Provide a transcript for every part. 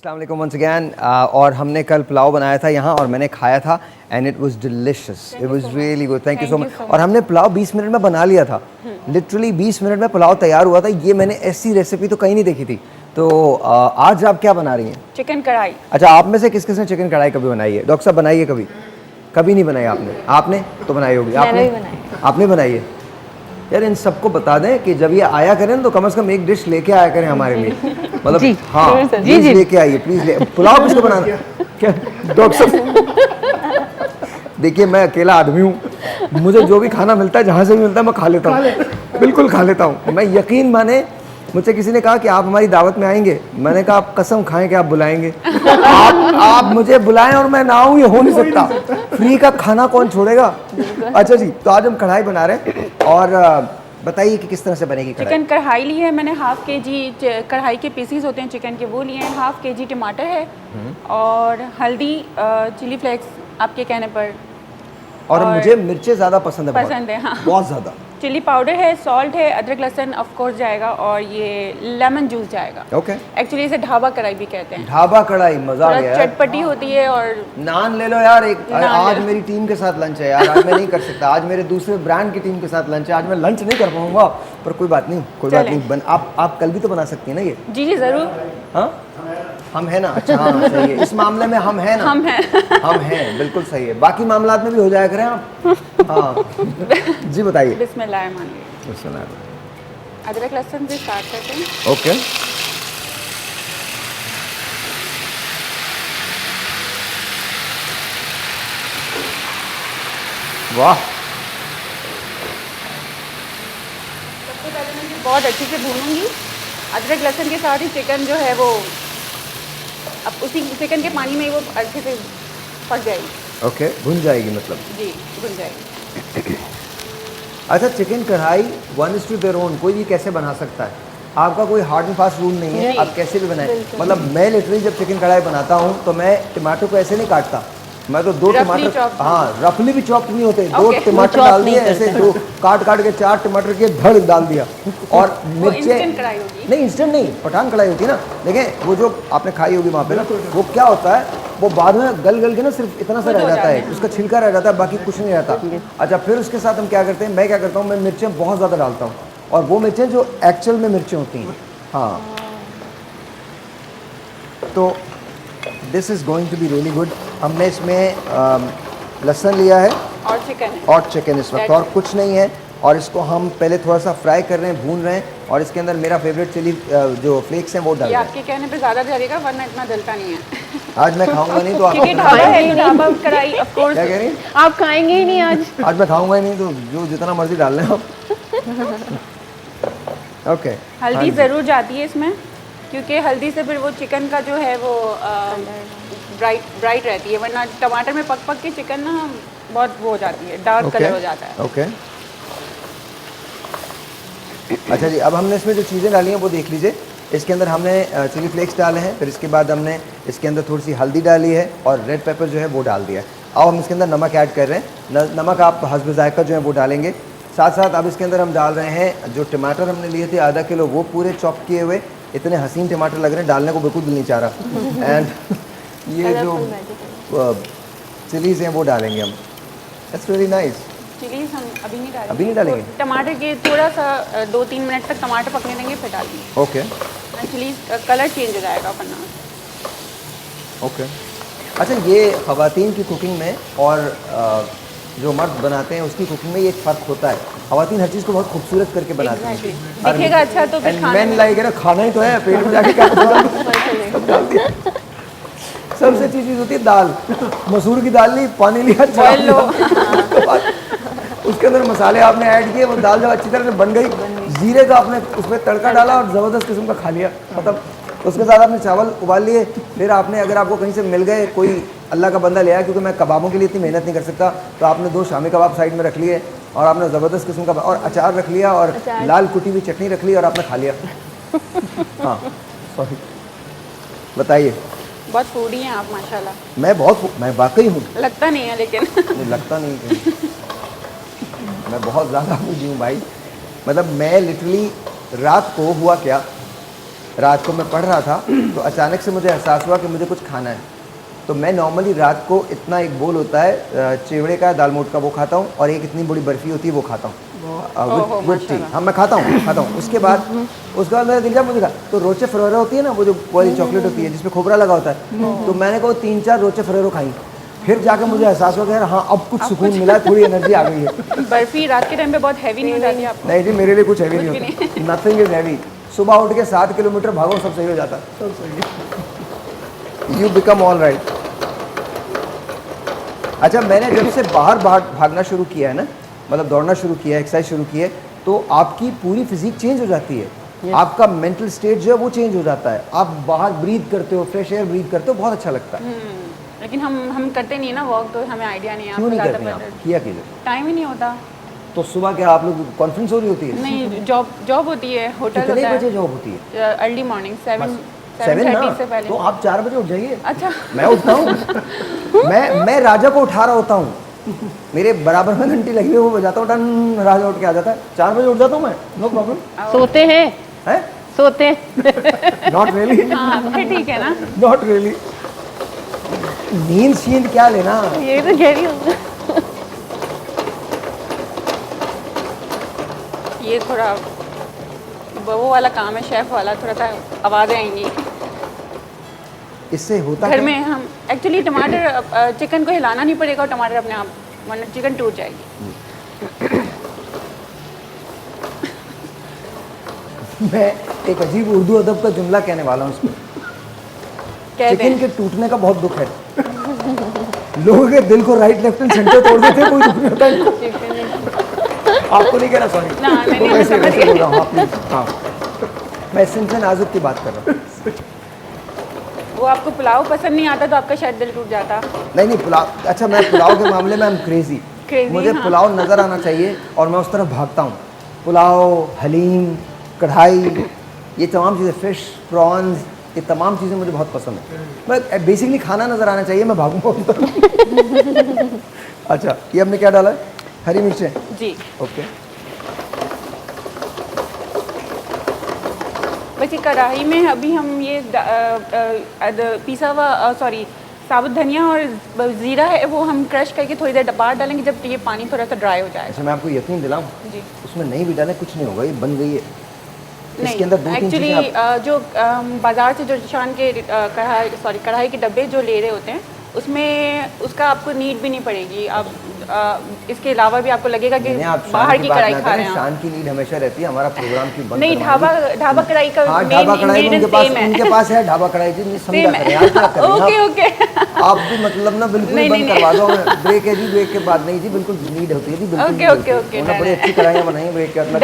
अस्सलाम वालेकुम once again. और हमने कल पुलाव बनाया था यहाँ और मैंने खाया था and it was delicious, it was really good. Thank you so much. और हमने पुलाव 20 मिनट में बना लिया था, लिटरली 20 मिनट में पुलाव तैयार हुआ था। ये मैंने ऐसी रेसिपी तो कहीं नहीं देखी थी। तो आज आप क्या बना रही हैं? चिकन कढ़ाई। अच्छा, आप में से किस किस ने चिकन कढ़ाई कभी बनाई है? डॉक्टर साहब बनाई है कभी? कभी नहीं बनाई आपने? आपने तो बनाई होगी। आपने बनाई है? यार इन सबको बता दें कि जब ये आया करें तो कम से कम एक डिश लेके आया करें हमारे लिए, मतलब हाँ प्लीज लेके आइए, प्लीज ले। पुलाव किसको बनाना? क्या डॉक्टर साहब? देखिए मैं अकेला आदमी हूँ, मुझे जो भी खाना मिलता है जहाँ से भी मिलता है मैं खा लेता हूँ, बिल्कुल खा लेता हूँ मैं। यकीन माने, मुझसे किसी ने कहा कि आप हमारी दावत में आएंगे, मैंने कहा आप कसम खाएं कि आप बुलाएंगे। आप मुझे बुलाएं और मैं ना आऊँ, ये हो नहीं सकता। फ्री का खाना कौन छोड़ेगा? अच्छा जी, तो आज हम कढ़ाई बना रहे हैं और बताइए कि किस तरह से बनेगी कढ़ाई। चिकन कढ़ाई ली है मैंने, हाफ के जी कढ़ाई के पीसीज होते हैं चिकन के, वो लिए हैं। हाफ के जी टमाटर है और हल्दी, चिली फ्लेक्स आपके कहने पर। और मुझे मिर्चें ज़्यादा पसंद है, हाँ। बहुत ज़्यादा। चिली पाउडर है, सॉल्ट है, अदरक लहसुन ऑफ कोर्स जाएगा और ये लेमन जूस जाएगा। ओके। एक्चुअली इसे ढाबा कढ़ाई भी कहते हैं। ढाबा कढ़ाई, मजा आ गया। चटपटी होती है। और नान ले लो यार एक। आज मेरी टीम के साथ लंच है यार, आज मैं नहीं कर सकता। आज मेरे दूसरे ब्रांड की टीम के साथ लंच है, आज मैं लंच नहीं कर पाऊंगा, पर कोई बात नहीं, कोई बात नहीं। आप कल भी तो बना सकती हैं ना ये? जी जी जरूर। हाँ हम हैं ना। अच्छा हाँ सही है, इस मामले में हम हैं ना। हम हैं बिल्कुल सही है। बाकी मामलात में भी हो जाया करें आप। हाँ जी बताइए। बिस्मिल्लाह। अदरक लहसुन से स्टार्ट करते हैं। ओके। वाह। सबसे पहले मैं इसे बहुत अच्छे से भूनूंगी। अदरक लहसुन के साथ ही चिकन जो है वो अब उसी चिकन के पानी में ही वो अच्छे से पक जाएगी। ओके, भुन जाएगी मतलब? जी भुन जाएगी। अच्छा, चिकन कढ़ाई 1:1 देयर ओन, कोई भी कैसे बना सकता है, आपका कोई हार्ड एंड फास्ट रूल नहीं है, आप कैसे भी बनाएं। मतलब मैं लिटरली जब चिकन कढ़ाई बनाता हूँ तो मैं टमाटर को ऐसे नहीं काटता, मैं तो 2 टमाटर, हाँ रफली भी चॉप्ड नहीं होते, 2 टमाटर डाल दिए ऐसे, 2 काट के 4 टमाटर के धड़ डाल दिया। और मिर्चें नहीं, इंस्टेंट नहीं, पठान कढ़ाई होती है ना। देखें वो जो आपने खाई होगी वहाँ पे ना, वो क्या होता है, वो बाद में गल के ना सिर्फ इतना सा रह जाता है, उसका छिलका रह जाता है, बाकी कुछ नहीं रहता। अच्छा, फिर उसके साथ हम क्या करते हैं, मैं क्या करता हूँ, मैं मिर्चें बहुत ज़्यादा डालता हूँ, और वो मिर्चें जो एक्चुअल में मिर्चें होती हैं। हाँ, तो this is going to be really good. हमने इसमें लहसुन लिया है और चिकन इस वक्त, और कुछ नहीं है। और इसको हम पहले थोड़ा सा फ्राई कर रहे हैं, भून रहे हैं, और इसके अंदर मेरा फेवरेट चिली जो फ्लेक्स हैं वो डाल रहे हैं। आपके कहने पे ज़्यादा डलेगा, वरना इतना जलता नहीं है। आज मैं खाऊंगा नहीं तो आप कढ़ाई ऑफ कोर्स। क्या कह रही हैं? आप खाएंगे ही नहीं आज मैं खाऊंगा ही नहीं, तो जो जितना मर्जी डाल लें आप। ओके। हल्दी ज़रूर जाती है इसमें, क्योंकि हल्दी से फिर वो चिकन का जो है वो ब्राइट रहती है, वरना टमाटर में पक के चिकन ना बहुत वो हो जाती है, डार्क कलर हो जाता है। ओके। अच्छा जी, अब हमने इसमें जो चीज़ें डाली हैं वो देख लीजिए। इसके अंदर हमने चिली फ्लेक्स डाले हैं, फिर इसके बाद हमने इसके अंदर थोड़ी सी हल्दी डाली है, और रेड पेपर जो है वो डाल दिया है। अब हम इसके अंदर नमक ऐड कर रहे हैं, नमक आप हस्ब जायका जो है वो डालेंगे। साथ साथ अब इसके अंदर हम डाल रहे हैं जो टमाटर हमने लिए थे आधा किलो, वो पूरे चॉप किए हुए, इतने हसीन टमाटर लग रहे हैं, डालने को बिल्कुल दिल नहीं चाह रहा। एंड ये जो चिलीज़ हैं वो डालेंगे हम। That's very nice. चिलीज हम अभी नहीं डालेंगे। टमाटर के थोड़ा सा 2-3 मिनट तक टमाटर पकने देंगे, फिर डालेंगे। ओके। चिलीज कलर चेंज हो जाएगा वरना। ओके। अच्छा, ये ख़वातीन की कुकिंग में और जो मर्द बनाते हैं उसकी कुकिंग में ये एक फ़र्क होता है। ख़वातीन हर चीज़ को बहुत खूबसूरत करके बनाती हैं, दिखेगा अच्छा तो फिर मैन लाइक है ना, खाना ही तो है, पेट में जाके क्या सबसे अच्छी चीज़ होती है दाल। मसूर की दाल ली, पानी लिया, उसके अंदर मसाले आपने ऐड किए, वो दाल जब अच्छी तरह से बन गई, जीरे का आपने उसमें तड़का डाला और ज़बरदस्त किस्म का खा लिया, मतलब उसके साथ आपने चावल उबाल लिए। फिर आपने, अगर आपको कहीं से मिल गए, कोई अल्लाह का बंदा ले आया, क्योंकि मैं कबाबों के लिए इतनी मेहनत नहीं कर सकता, तो आपने 2 शामी कबाब साइड में रख लिए, और आपने ज़बरदस्त किस्म का और अचार रख लिया, और लाल कुटी हुई चटनी रख ली, और आपने खा लिया। हाँ सॉरी, बताइए। बहुत फूडी हैं आप माशाल्लाह। मैं वाकई हूँ, लगता नहीं है लेकिन। लगता नहीं है, मैं बहुत ज़्यादा फूडी हूँ भाई। मतलब मैं लिटरली रात को हुआ क्या, रात को मैं पढ़ रहा था तो अचानक से मुझे एहसास हुआ कि मुझे कुछ खाना है। तो मैं नॉर्मली रात को इतना एक बोल होता है चिवड़े का दाल मोट का वो खाता हूँ और एक इतनी बड़ी बर्फ़ी होती है वो खाता हूँ विद टी। हाँ मैं खाता हूँ। उसके बाद मेरा दिल जब मुझे कहा तो रोचे फरेरो होती है ना, वो जो वाली चॉकलेट होती है जिसमें खोपरा लगा होता है, तो मैंने कहा 3-4 रोचे फरेरो खाई। फिर जाकर मुझे एहसास हो गया हाँ अब कुछ सुकून मिला, थोड़ी एनर्जी आ गई है। बर्फी रात के टाइम पे बहुत हैवी नहीं हो जाती आपको? नहीं जी मेरे लिए कुछ हैवी नहीं होता, नथिंग इज हैवी। सुबह उठ के 7 किलोमीटर भागो सब सही हो जाता है, सब सही है, यू बिकम ऑल राइट। अच्छा मैंने जब से बाहर भागना शुरू किया है ना, मतलब दौड़ना शुरू किया है, एक्सरसाइज शुरू की है, तो आपकी पूरी फिजिक चेंज हो जाती है। आपका मेंटल स्टेट जो है वो चेंज हो जाता है। आप बाहर ब्रीथ करते हो, फ्रेश एयर ब्रीथ करते हो, बहुत अच्छा लगता है। लेकिन हम करते नहीं ना वॉक, तो हमें आइडिया नहीं है। क्यों नहीं करते आप? किया कीजिए। टाइम ही नहीं होता। तो सुबह क्या आप लोग कॉन्फ्रेंस हो रही होती है? नहीं, जॉब होती है, होटल होता है। कितने बजे जॉब होती है? अर्ली मॉर्निंग 7 से पहले। तो आप 4 बजे उठ जाइए। अच्छा मैं उठता हूँ मैं राजा को उठा रहा होता हूँ, मेरे बराबर में घंटी लगी हुई है, वो बजाता हूँ, टन, राजा उठ के आ जाता है। 4 बजे उठ जाता हूँ मैं, नो प्रॉब्लम। सोते हैं? सोते नॉट रियली। हाँ फिर ठीक है ना। Not really. नींद क्या लेना, ये तो कह रही हूँ। ये थोड़ा वो वाला काम है, शेफ वाला, थोड़ा सा आवाज़ें आएंगी। इससे होता घर क्या? में हम एक्चुअली टमाटर चिकन को हिलाना नहीं पड़ेगा और टमाटर अपने आप, वरना चिकन टूट जाएगी। मैं एक अजीब उर्दू अदब का जुमला कहने वाला हूँ इसको। चिकन के टूटने का बहुत दुख है। लोगों के दिल को राइट लेफ्ट एंड सेंटर तोड़ देते हैं, कोई दुख नहीं होता इनको। आपको नहीं कह रहा, सॉरी। ना, नहीं, मैं वैसे समझ बोल रहा हूँ, हाँ प्लीज। हाँ मैं सिंपल नाजुक की बात कर रहा हूँ। वो आपको पुलाव पसंद नहीं आता तो आपका शायद दिल टूट जाता। नहीं पुलाव, अच्छा मैं पुलाव के मामले में क्रेजी। मुझे हाँ। पुलाव नज़र आना चाहिए और मैं उस तरफ भागता हूँ। पुलाव, हलीम, कढ़ाई, ये तमाम चीज़ें, फिश, प्रॉन्स, ये तमाम चीज़ें मुझे बहुत पसंद है। मैं बेसिकली खाना नज़र आना चाहिए, मैं भागूंगा उस तरफ। अच्छा ये हमने क्या डाला है? हरी मिर्चें जी। ओके। बस ये कढ़ाई में अभी हम ये पिसा हुआ साबुत धनिया और ज़ीरा है वो हम क्रश करके थोड़ी देर बाद डालेंगे जब ये पानी थोड़ा सा ड्राई हो जाए। अच्छा मैं आपको यकीन दिलाऊं, जी। उसमें नहीं भी डालें कुछ नहीं होगा, ये बन गई है। नहीं, इसके अंदर 2-3 एक्चुअली चीज़ें आप... जो बाज़ार से जो शान के कढ़ाई के डब्बे जो ले रहे होते हैं उसमें उसका आपको नीड भी नहीं पड़ेगी। आप इसके अलावा भी आपको लगेगा कि बाहर की कढ़ाई खा रहे हैं। शान की नीड हमेशा रहती है, हमारा प्रोग्राम की बंद नहीं, ढाबा कढ़ाई का हाँ, ढाबा कढ़ाई उनके पास है, ढाबा कढ़ाई जी समझा करें यार, क्या करें। ओके आप भी मतलब ना बिल्कुल बंद करवा दो। ब्रेक है जी, ब्रेक के बाद नहीं जी, बिल्कुल नीड होती है जी, बिल्कुल। ओके बड़ी अच्छी कढ़ाइयाँ बनाई ब्रेक के बाद।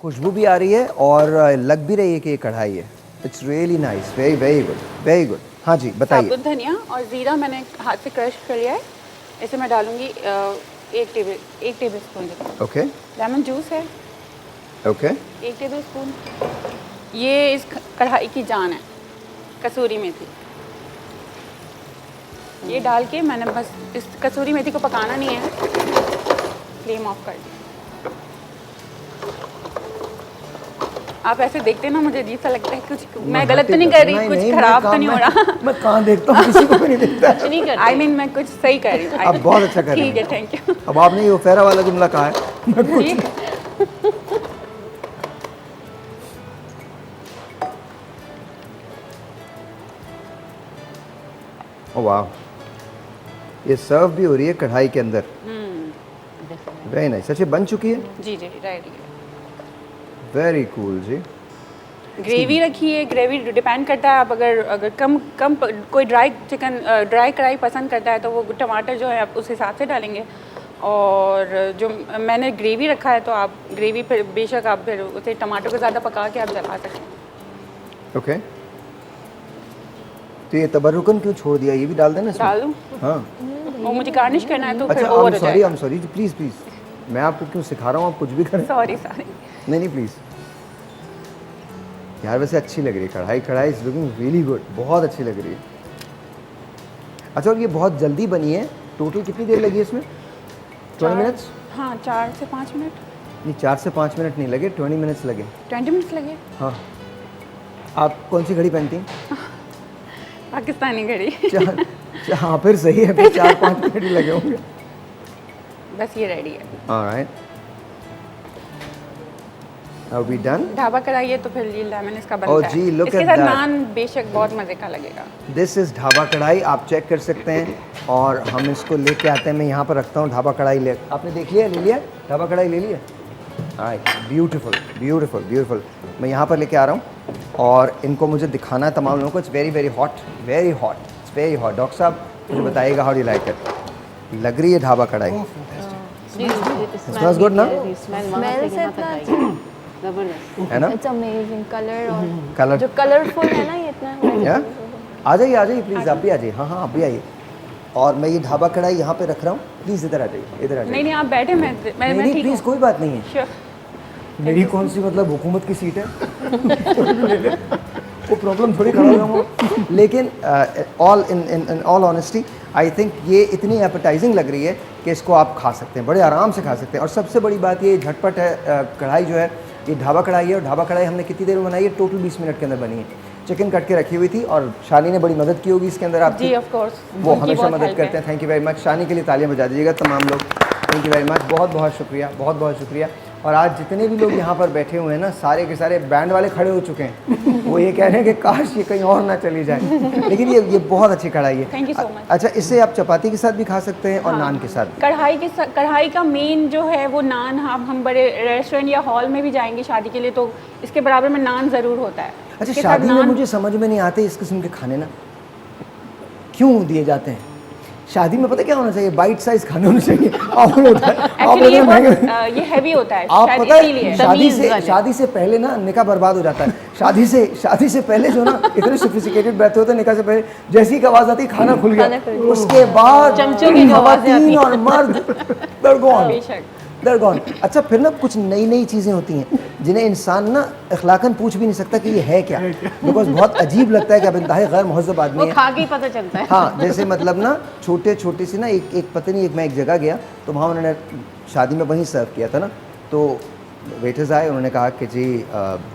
खुशबू भी आ रही है और लग भी रही है कि ये कढ़ाई है। It's really nice, very very good, very good. हाँ जी बताइए। साबुत धनिया और ज़ीरा मैंने हाथ से क्रश कर लिया है, इसे मैं डालूंगी 1 table spoon. Okay. Lemon juice है ओके 1 टेबल स्पून। ये इस कढ़ाई की जान है, कसूरी मेथी। ये डाल के मैंने बस इस कसूरी मेथी को पकाना नहीं है, फ्लेम ऑफ कर दी। आप ऐसे देखते ना मुझे अजीब सा लगता है, कुछ मैं गलत तो नहीं कर रही, कुछ खराब तो नहीं हो रहा। मैं कहाँ देखता हूँ, किसी को भी नहीं देखता। नहीं कर आई मीन मैं कुछ सही कर रही हूँ। आप बहुत अच्छा कर रही हैं। ठीक है, थैंक यू। अब आपने ये फेरा वाला जुमला कहा है, मैं कुछ ओह वाह, ये सर्व भी हो रही है कढ़ाई के अंदर। Very nice. अच्छा बन चुकी है? जी जी रेडी है। वेरी कूल जी। ग्रेवी रखी है, ग्रेवी डिपेंड करता है। आप अगर कम कोई ड्राई कढ़ाई पसंद करता है तो वो टमाटर जो है आप उस हिसाब से डालेंगे। और जो मैंने ग्रेवी रखा है तो आप ग्रेवी फिर बेशक आप फिर उसे टमाटर को ज़्यादा पका के आप जला सकते हैं। ओके। तो ये तबर्रुकन क्यों छोड़ दिया, ये भी डाल देना इसमें? डाल दूँ? हाँ। वो मुझे गार्निश करना है तो फिर अच्छा ओवर हो जाएगा। I am sorry please please, मैं आपको क्यों सिखा रहा हूँ, आप कुछ भी करें। सॉरी नहीं प्लीज़ यार। वैसे अच्छी लग रही है कढ़ाई, कढ़ाई इज लुकिंग रियली गुड, बहुत अच्छी लग रही है। अच्छा, और ये बहुत जल्दी बनी है, टोटल कितनी देर लगी है इसमें? 20 मिनट्स? हाँ, 4 से 5 मिनट। नहीं, 4 से 5 मिनट नहीं लगे, 20 मिनट्स लगे। 20 मिनट्स लगे। हाँ। आप कौन सी घड़ी पहनती हैं? पाकिस्तानी घड़ी। हाँ, फिर सही है, फिर 4-5 मिनट ही लगे होंगे। बस ये रेडी है। Alright, are we done? Dhaba kadhai है तो फिर ये लेमन इसका बनता Oh, है। जी, look इसके at साथ that. नान बेशक बहुत मज़े का लगेगा। दिस इज़ ढाबा कढ़ाई, आप चेक कर सकते हैं। और हम इसको लेके आते हैं, मैं यहाँ पर रखता हूँ ढाबा कढ़ाई। ले आपने देख लिया, ले लिया ढाबा कढ़ाई, ले लिया? Right, beautiful beautiful beautiful. मैं यहाँ पर लेके आ रहा हूँ और इनको मुझे दिखाना है तमाम लोगों को। It's very very hot, very hot, it's very hot. Doctor साहब मुझे बताइएगा, how do you like it? लग रही है ढाबा कढ़ाई? Smells good ना? स्मेल से इतना अच्छा है ना? इट्स अमेजिंग कलर और कलर जो कलरफुल है ना ये इतना या? आ जाइए प्लीज़, आप भी आ जाइए। हाँ हाँ, आप भी आइए। और मैं ये ढाबा कढ़ाई यहाँ पे रख रहा हूँ, प्लीज़ इधर आ जाइए, इधर आ जाइए। नहीं, आप बैठे, मैं नहीं ठीक प्लीज़, कोई बात नहीं है। Sure. मेरी कौन सी मतलब हुकूमत की सीट है? वो प्रॉब्लम थोड़ी खड़ा होगा। लेकिन all in all honesty I think ये इतनी एपेटाइजिंग लग रही है कि इसको आप खा सकते हैं, बड़े आराम से खा सकते हैं। और सबसे बड़ी बात ये झटपट है। कढ़ाई जो है ये ढाबा कढ़ाई है, और ढाबा कढ़ाई हमने कितनी देर में बनाई है? टोटल 20 मिनट के अंदर बनी है। चिकन कट के रखी हुई थी और शानी ने बड़ी मदद की होगी इसके अंदर आपकी। जी, ऑफ कोर्स। वो हमेशा मदद करते हैं। Thank you very much. Shani के लिए तालियां बजा दीजिएगा तमाम लोग। थैंक यू वेरी मच, बहुत बहुत शुक्रिया, बहुत बहुत शुक्रिया। और आज जितने भी लोग यहाँ पर बैठे हुए हैं ना, सारे के सारे बैंड वाले खड़े हो चुके हैं। वो ये कह रहे हैं कि काश ये कहीं और ना चली जाए। लेकिन ये बहुत अच्छी कढ़ाई है। Thank you so much. अच्छा, इससे आप चपाती के साथ भी खा सकते हैं और नान के साथ भी। कढ़ाई का मेन जो है वो नान। हम बड़े रेस्टोरेंट या हॉल में भी जाएंगे शादी के लिए तो इसके बराबर में नान ज़रूर होता है। अच्छा, इसके साथ शादी में नान- मुझे समझ में नहीं आते इस किस्म के खाने ना, क्यों दिए जाते हैं? शादी में पता क्या होना चाहिए? बाइट साइज खाने होने चाहिए। ऑफर होता है, Actually ये हैवी होता है, आप शायद पता है इसीलिए। शादी से पहले ना निकाह बर्बाद हो जाता है। शादी से पहले जो ना इतने सोफिस्टिकेटेड बैठते होते हैं, निकाह से पहले जैसी की आवाज आती खाना खुल गया, उसके बाद चमचों की खवातीन और मर्द बेशक। They're gone। अच्छा, फिर ना कुछ नई नई चीज़ें होती हैं जिन्हें इंसान ना अखलाकन पूछ भी नहीं सकता कि ये है क्या, बिकॉज बहुत अजीब लगता है कि अब इंतहाई गैर महज़ब आदमी वो है। खा के ही पता चलता है। हाँ, जैसे मतलब ना छोटे सी ना एक पता नहीं, मैं एक जगह गया तो वहाँ उन्होंने शादी में वहीं सर्व किया था ना, तो वेटर्स आए, उन्होंने कहा कि जी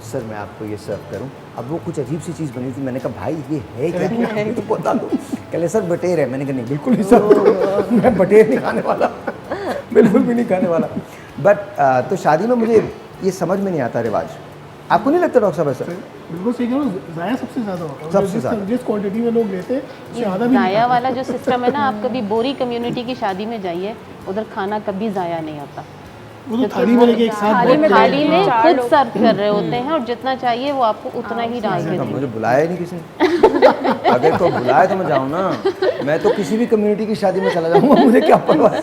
सर मैं आपको ये सर्व करूँ। अब वो कुछ अजीब सी चीज़ बनी थी, मैंने कहा भाई ये है क्या? तो बता दो। कहले सर बटेर है। मैंने कहा नहीं, बिल्कुल नहीं सर, मैं बटेर नहीं खाने वाला, बिल्कुल भी नहीं खाने वाला। बट तो शादी में मुझे ये समझ में नहीं आता रिवाज। आपको नहीं लगता डॉक्टर साहब ऐसा? बिल्कुल सही कह रहे हो, ज़ाया सबसे ज़्यादा होता है। सबसे ज़्यादा। जिस क्वांटिटी में लोग लेते हैं उससे ज़्यादा भी ज़ाया वाला जो सिस्टम है ना, आप कभी बोरी कम्युनिटी की शादी में जाइए, उधर खाना कभी ज़ाया नहीं होता। वो तो थाली में लेके एक साथ थाली में थाली में चार खुद लोग- सर्व कर रहे होते हैं और जितना चाहिए वो आपको उतना ही डाल के देंगे। मुझे बुलाया ही नहीं किसी ने। अगर तो बुलाया तो मैं जाऊँ ना, मैं तो किसी भी कम्युनिटी की शादी में चला जाऊँगा, मुझे क्या परवाह है,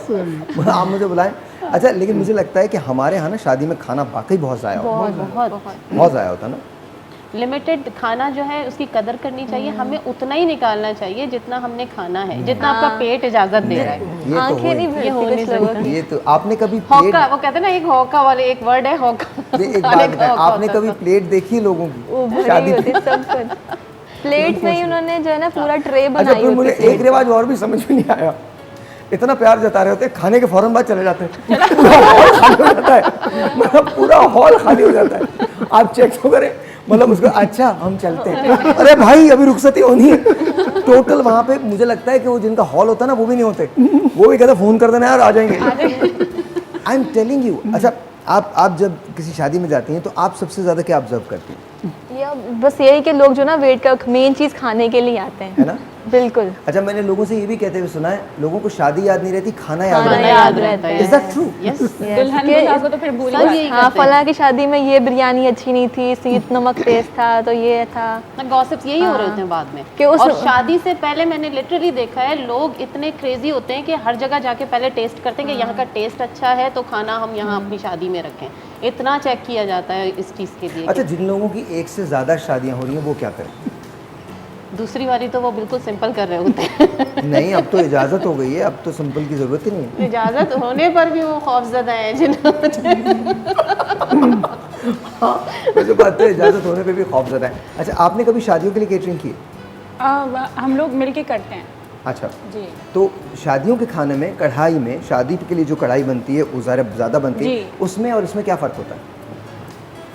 आप मुझे बुलाएं। अच्छा, लेकिन मुझे लगता है कि हमारे यहाँ ना शादी में खाना वाकई बहुत ज़ाया होता बहुत बहुत है, बहुत ज़ाया होता है ना। लिमिटेड खाना जो है उसकी कदर करनी चाहिए। हमें उतना ही निकालना चाहिए जितना हमने खाना है, जितना आपका पेट इजाज़त दे रहा है। ये तो आंखें नहीं हुई। ये होने चाहिए। ये तो आपने कभी हौका, प्लेट, वो कहते हैं ना, एक हौका वाले एक वर्ड है हौका। एक बात बताएं, आपने कभी प्लेट देखी लोगों की शादी में? प्लेट में ही उन्होंने जो है ना पूरा ट्रे अच्छा, बनाई फिर मुझे होती एक रिवाज और भी समझ में नहीं आया। इतना प्यार जता रहे होते हैं, खाने के फौरन बाद चले जाते हैं, पूरा हॉल खाली हो जाता है, मतलब पूरा हॉल खाली हो जाता है। आप चेक तो करें, मतलब उसको अच्छा हम चलते हैं, अरे भाई अभी रुखसती होनी है। टोटल वहाँ पे मुझे लगता है कि वो जिनका हॉल होता है ना वो भी नहीं होते, वो भी कहते फ़ोन कर देना यार आ जाएंगे। I am telling you. अच्छा, आप जब किसी शादी में जाती हैं तो आप सबसे ज़्यादा क्या ऑब्जर्व करती हैं? या बस यही कि लोग जो ना वेट का मेन चीज़ खाने के लिए आते हैं, है ना? बिल्कुल। अच्छा, मैंने लोगों से ये भी कहते हुए सुना है, लोगों को शादी याद नहीं रहती, खाना याद खाना रहता याद रहता है। है। Is that true? यस, दुल्हन दूल्हा को तो फिर भूल सब ही यही हाँ, करते हैं। फलां की शादी में ये बिरयानी अच्छी नहीं थी, सीत नमक तेज था, तो ये था गॉसिप्स यही हो रहे होते हैं बाद में। कि उस- और शादी से पहले मैंने लिटरली देखा है, लोग इतने क्रेजी होते हैं कि हर जगह जाके पहले टेस्ट करते हैं कि यहाँ का टेस्ट अच्छा है तो खाना हम यहाँ अपनी शादी में रखें। इतना चेक किया जाता है इस चीज़ के लिए। अच्छा, जिन लोगों की एक से ज़्यादा शादियाँ हो रही हैं वो क्या करें? दूसरी वाली तो वो बिल्कुल सिंपल कर रहे होते हैं। नहीं, अब तो इजाज़त हो गई है, अब तो सिंपल की ज़रूरत ही नहीं है। इजाज़त होने पर भी वो खौफजदा हैं वैसे बात तो इजाज़त होने पे भी खौफज़दा है। अच्छा, आपने कभी शादियों के लिए केटरिंग की है? हम लोग मिलके करते हैं। अच्छा, जी तो शादियों के खाने में कढ़ाई में, शादी के लिए जो कढ़ाई बनती है वो ज़्यादा बनती है, जी। उसमें और इसमें क्या फ़र्क होता है?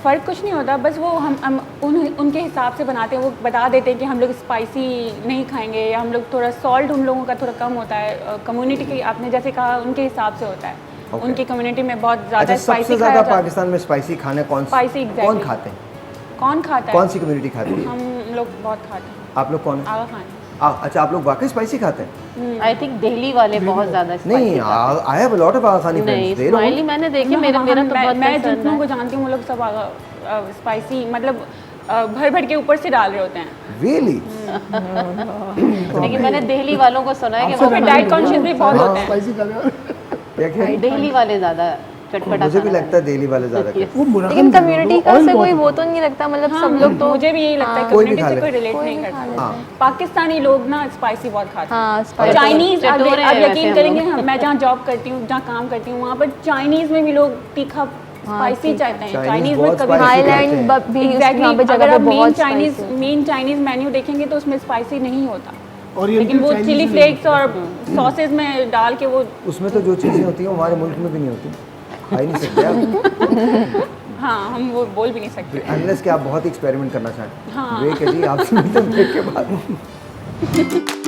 फ़र्क कुछ नहीं होता, बस वो हम उनके हिसाब से बनाते हैं। वो बता देते हैं कि हम लोग स्पाइसी नहीं खाएंगे, या हम लोग थोड़ा सॉल्ट उन लोगों का थोड़ा कम होता है। कम्युनिटी की आपने जैसे कहा, उनके हिसाब से होता है। Okay. उनकी कम्युनिटी में बहुत ज़्यादा अच्छा, स्पाइसी सबसे खाया ज़्यादा जाता है। पाकिस्तान में स्पाइसी खाना कौन Spicy, खाते हैं? कौन खाता है? कौन सी कम्युनिटी खाती है? हम लोग बहुत खाते हैं। आप लोग कौन? आगा खान। अच्छा, आप लोग वाकई स्पाइसी खाते हैं? आई थिंक दिल्ली वाले बहुत ज़्यादा नहीं, spicy खाते I have a lot of आगाखानी हैं। नहीं, फ्रेंड्स। स्माइली मैंने देखे, मेरा तो बहुत मैं पसंद जितनों है। को जानती हूँ वो लोग सब स्पाइसी मतलब भर भर के ऊपर से डाल रहे होते हैं। रियली? लेकिन मैंने दिल्ली वालों को सुना है कि आपसे वहाँ फिर पे डाइट कॉन्शियस भी बहुत होते हैं। स्पाइसी खाने वाले। क्या क्या? दिल्ली वाले ज़्यादा चटपटा मुझे भी खाना लगता है दिल्ली वाले ज़्यादा खाते हैं। वो मुराद लेकिन कम्युनिटी का oil से बहुत कोई वो होता तो नहीं लगता, मतलब हाँ, सब लोग तो मुझे भी यही लगता है कोई भी कम्युनिटी खा से ले। कोई रिलेट कोई नहीं भी खा करता। लेता हाँ। है। पाकिस्तानी लोग ना स्पाइसी बहुत खाते हैं। हाँ, spicy। चाइनीज अब चटोरे हैं अब वैसे यकीन हम करेंगे, लोग। मैं जहाँ जॉब करती हूँ, जहाँ काम करती हूँ, वहाँ पर चाइनीज में भी लोग तीखा स्पाइसी चाहते हैं। चाइनीज में बहुत कभी spicy थाईलैंड करते हैं। भी एग्जैक्टली, यहाँ पे अगर जगह आप पे बहुत spicy है। मेन चाइनीज मेन्यू देखेंगे तो उसमें स्पाइसी नहीं होता, Oriental लेकिन वो Chinese चिली में फ्लेक्स और सॉसेज में डाल के वो उसमें तो जो चीज़ें होती हैं वो हमारे मुल्क में भी नहीं होती, खा ही नहीं सकते आप, हाँ हम वो बोल भी नहीं सकते। अनलेस कि आप बहुत एक्सपेरिमेंट करना चाहें। हाँ। ब्रेक है जी, आपसे मिलते हैं ब्रेक के बाद।